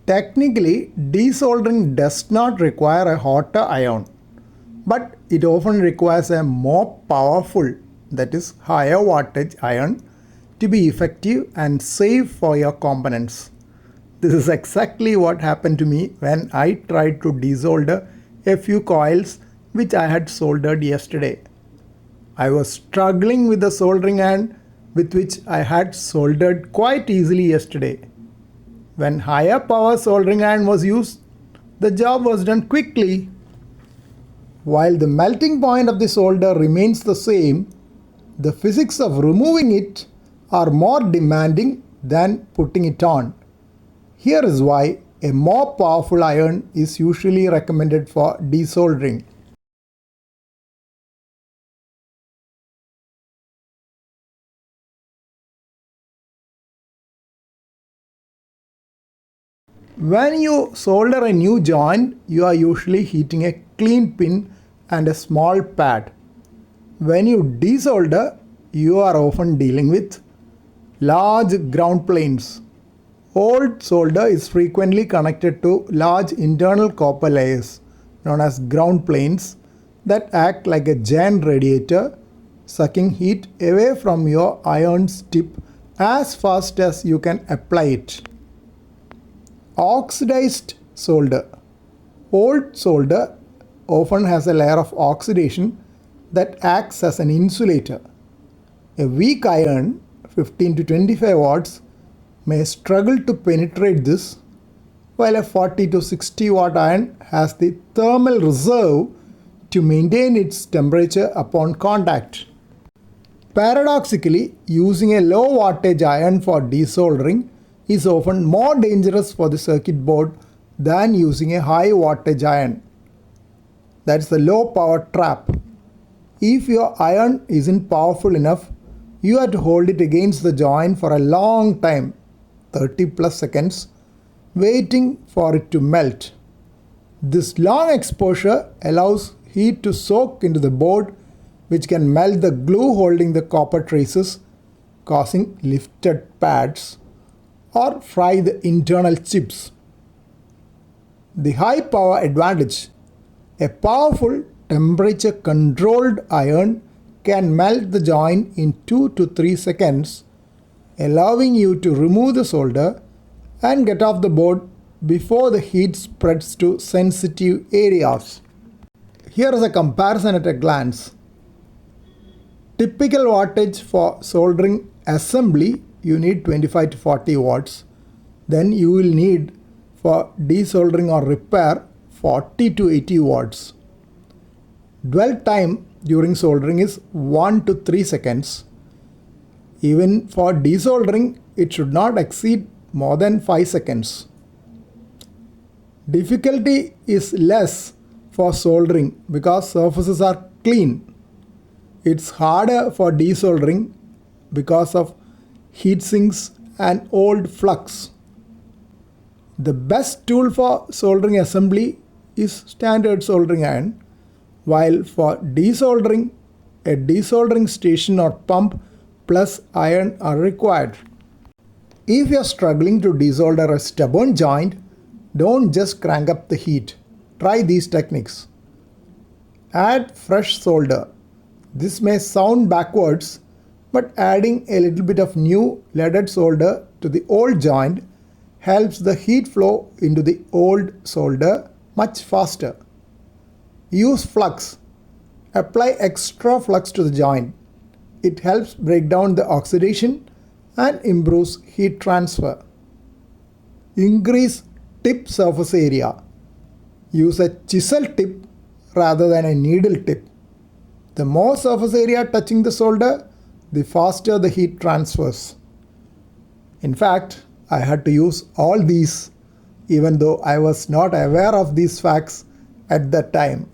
Technically, desoldering does not require a hotter iron, but it often requires a more powerful, that is higher wattage iron to be effective and safe for your components. This is exactly what happened to me when I tried to desolder a few coils which I had soldered yesterday. I was struggling with the soldering iron with which I had soldered quite easily yesterday. When higher power soldering iron was used, the job was done quickly. While the melting point of the solder remains the same, the physics of removing it are more demanding than putting it on. Here is why a more powerful iron is usually recommended for desoldering. When you solder a new joint, you are usually heating a clean pin and a small pad. When you desolder, you are often dealing with large ground planes. Old solder is frequently connected to large internal copper layers known as ground planes that act like a giant radiator, sucking heat away from your iron's tip as fast as you can apply it. Oxidized solder. Old solder often has a layer of oxidation that acts as an insulator. A weak iron, 15 to 25 watts, may struggle to penetrate this, while a 40 to 60 watt iron has the thermal reserve to maintain its temperature upon contact. Paradoxically, using a low wattage iron for desoldering is often more dangerous for the circuit board than using a high wattage iron. That's the low power trap. If your iron isn't powerful enough, you have to hold it against the joint for a long time, 30 plus seconds, waiting for it to melt. This long exposure allows heat to soak into the board, which can melt the glue holding the copper traces, causing lifted pads or fry the internal chips. The high power advantage. A powerful temperature controlled iron can melt the joint in 2 to 3 seconds, allowing you to remove the solder and get off the board before the heat spreads to sensitive areas. Here is a comparison at a glance. Typical wattage for soldering assembly, you need 25 to 40 watts. Then you will need for desoldering or repair 40 to 80 watts. Dwell time during soldering is 1 to 3 seconds. Even for desoldering, it should not exceed more than 5 seconds. Difficulty is less for soldering because surfaces are clean. It's harder for desoldering because of heat sinks and old flux. The best tool for soldering assembly is standard soldering iron, while for desoldering, a desoldering station or pump plus iron are required. If you are struggling to desolder a stubborn joint, don't just crank up the heat. Try these techniques. Add fresh solder. This may sound backwards, but adding a little bit of new leaded solder to the old joint helps the heat flow into the old solder much faster. Use flux. Apply extra flux to the joint. It helps break down the oxidation and improves heat transfer. Increase tip surface area. Use a chisel tip rather than a needle tip. The more surface area touching the solder, the faster the heat transfers. In fact, I had to use all these even though I was not aware of these facts at that time.